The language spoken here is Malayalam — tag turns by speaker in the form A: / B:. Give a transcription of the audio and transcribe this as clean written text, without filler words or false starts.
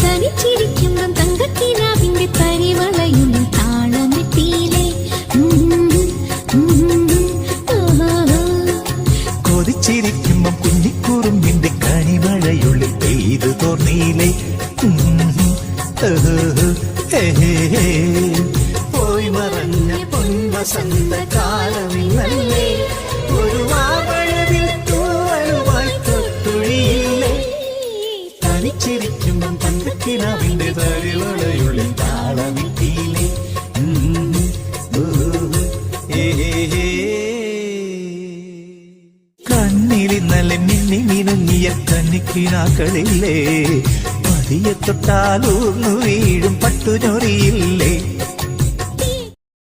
A: തനിച്ചിരിക്കുമ്പം തങ്കക്കിനാവിന്റെ പരിവളയും താളമിട്ടിയിലെ
B: കൊതിച്ചിരിക്കുമ്പം കുഞ്ഞിക്കുറുമ്പിന്റെ കണിമഴയുള്ളിൽ പെയ്തു തോർന്നീലേ. പോയി മറഞ്ഞ പൊൻവസന്ത കാലമിന്നല്ലേ, ഒരു മാമഴവിൽ തൂവലുമായി തൊട്ടുഴിയില്ലേ. തനിച്ചിരിക്കുമ്പം തങ്കക്കിനാവിന്റെ പരിവളയുള്ളിൽ താളമിട്ടിയിലെ. കണ്ണിലിന്നലെ മിന്നി മിനുങ്ങിയ കന്നിക്കിനാക്കളില്ലേ, പതിയെ തൊട്ടാലൂർന്നു വീഴും പട്ടുചൊറിയില്ലേ.